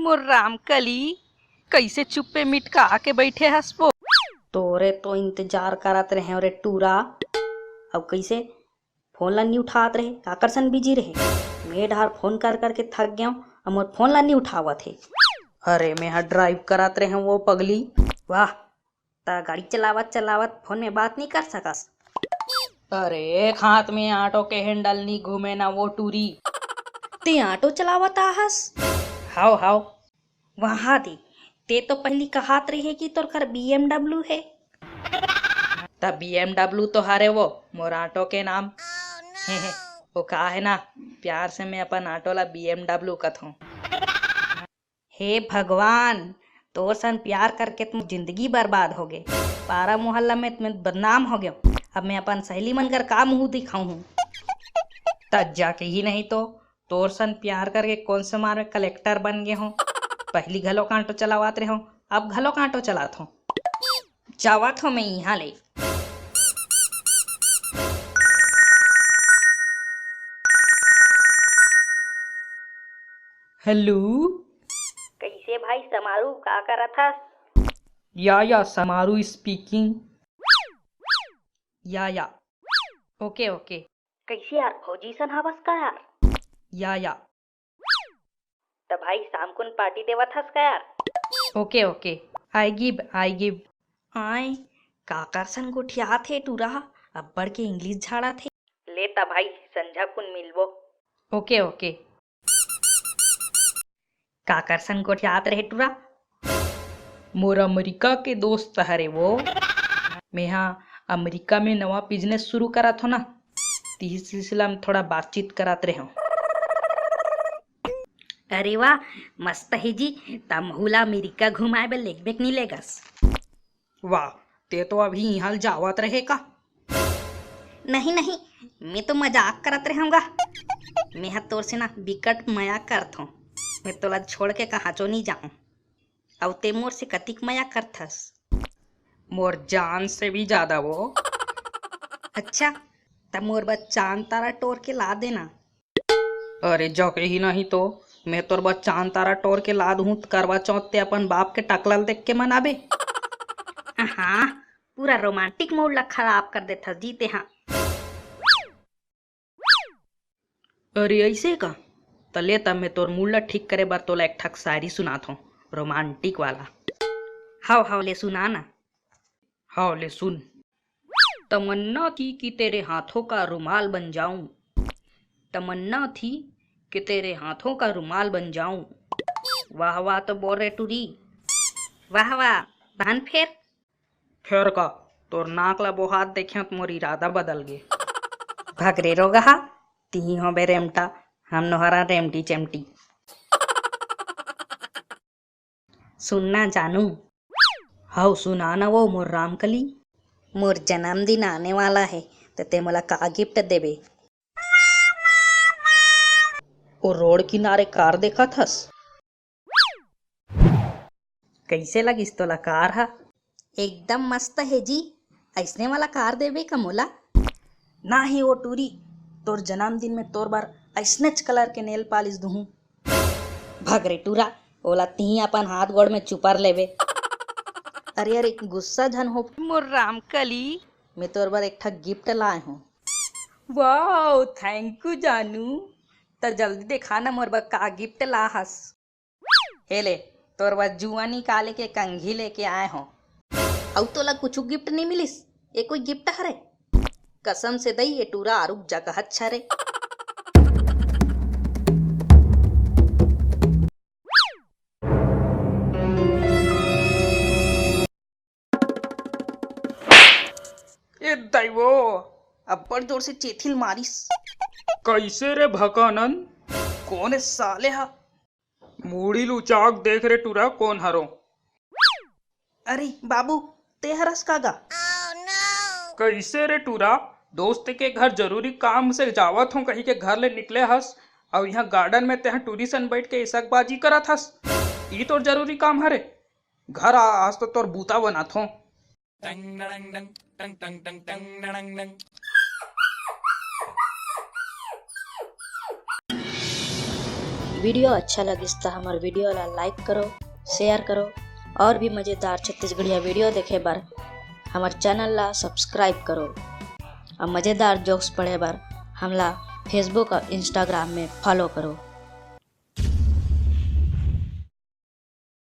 मोर रामकली, कैसे चुप्पे मिटका आके बैठे हसपो। तोरे तो इंतजार करत रहे रे टूरा। अब कैसे फोन ला नहीं उठात रहे, काकरसन बिजी रहे। मैं डार फोन कर करके थक गया हूँ, अब मोर फोन ला नहीं उठावत है। अरे मैं हाँ ड्राइव करत रहे वो पगली। वाह, ता गाड़ी चलावत चलावत फोन में बात नहीं कर सकस। अरे एक हाथ में ऑटो के हैंडल नहीं घूमे ना वो टूरी। ते ऑटो चलावत आहस? हाउ हाउ, वहाँ दे। ते तो पहली कहात रहे कि तोर कर BMW है। तब BMW तो हारे वो मोर ऑटो के नाम। हे वो कहा है ना, प्यार से मैं अपन ऑटो ला BMW कथूं। हे भगवान, तोर सन प्यार करके तुम जिंदगी बर्बाद हो गए। पारा मोहल्ला में तुम बदनाम हो गयो। अब मैं अपन सहेली मनकर का मुंह दिखाऊं हूँ। तज जाके ही नहीं तो तोर सन प्यार करके कौन से मार में कलेक्टर बन गए हो। पहली घलो कांटो चलावत रहे हो, अब घलो कांटो चलात हो। जावत हो मैं यहाँ ले। हेलो, कैसे भाई समारू का करत हस? या समारू स्पीकिंग। या ओके ओके। कैसे यार फौजी सन हवस का यार? या तो भाई शाम को पार्टी देवत हस का यार? Okay okay, I give. आय काकर सन गोठिया थे टूरा, अब्बड़ के इंग्लिश झाड़ा थे। लेता भाई संझा कुन मिलबो। Okay okay. काकर सन गोठियात रहे टूरा? मोर अमेरिका के दोस्त हरे वो। मैं यहाँ अमेरिका में नवा बिजनेस शुरू करा था ना, ती सिलसिला में थोड़ा बातचीत करात रहे हो। अरे वाह, मस्त है जी। तमहुला अमेरिका घुमाए बे लेग बेक नहीं लेगस। वाह, ते तो अभी यहाँ जावत रहेगा। नहीं, मैं तो मजाक करत रहूँगा। मैं हाँ तोर से ना बिकट मजाक करत हूँ। मैं तोला छोड़ के कहाँ चो नहीं जाऊँ। अब ते मोर से कतिक मजाक करथस? मोर जान से भी ज्यादा वो। अच्छा, तब मोर बस चांद तारा टोर के ला देना। अरे जके ही नहीं तो मैं तोर बस चांद तारा टोर के ला दूँ। करवा चौथ ते अपन बाप के टकलल देख के मनाबे। हाँ, पूरा रोमांटिक मूड ला खराब कर देता जीते। हाँ, अरे ऐसे का तले तब मैं तोर मूड ला ठीक करे बार तोला एक ठक शायरी सुनात हूँ, रोमांटिक वाला। हाउ ले सुना ना। हाउ ले सुन। तमन्ना थी कि तेरे हाथों का रुमाल बन जाऊं। तमन्ना थी कि तेरे हाथों का रुमाल बन जाऊं। वाह वाह तो बोल रहे टूरी। वाह वाह, बहन फेर का तोर नाक ला बोहात देखे तो मोर इरादा बदल गे। भगरे रोगा ती हो बे रेमटा, हम नोहरा रेमटी चेमटी। सुनना जानू? हाउ सुना ना वो मोर रामकली। मोर जन्मदिन आने वाला है तो ते मोला का गिफ्ट देबे? वो रोड किनारे कार देखा थस? कैसे लगिस तोला कार हा? एकदम मस्त है जी। ऐसने वाला कार देबे का मोला? ना ही वो टूरी, तोर जन्मदिन में तोर बार ऐसनेच कलर के नेल पालिश दूँ। भगरे टूरा, ओला ती अपन हाथ गोड़ में चुपर लेबे। अरे गुस्सा झन हो मोर रामकली। मैं तोर बार एक ठक गिफ्ट लाए हूँ। वाओ, थैंक यू जानू। तो जल्दी देखा ना मोर बार का गिफ्ट ला हस। हे ले, तोर बार जुआ निकाले के कंघी लेके आए हो। औ तोला कुछ गिफ्ट नहीं मिलिस? ये कोई गिफ्ट हरे? कसम से दई ये टूरा आरुक जगह अच्छा रे। ए दैवो, अब्बड़ जोर से चेथिल मारिस। कैसे रे भकानन? कौन है साले हा? मूड़ी लुचाक देख रे टूरा कौन हरो? अरे बाबू, ते हरस कागा? कैसे रे टूरा? दोस्त के घर जरूरी काम से जावत हूँ, कहीं के घर ले निकले हस और यहाँ गार्डन में तेहा टूरिसन बैठ के इसकबाजी करत हस। ई तोर जरूरी काम हरे? घर आज तो तोर बूता बनात हूँ। वीडियो अच्छा लगिस तो हमार वीडियो ला लाइक करो, शेयर करो और भी मज़ेदार छत्तीसगढ़िया वीडियो देखे बर हमार चैनल ला सब्सक्राइब करो और मज़ेदार जोक्स पढ़े बर हमला फेसबुक और इंस्टाग्राम में फॉलो करो।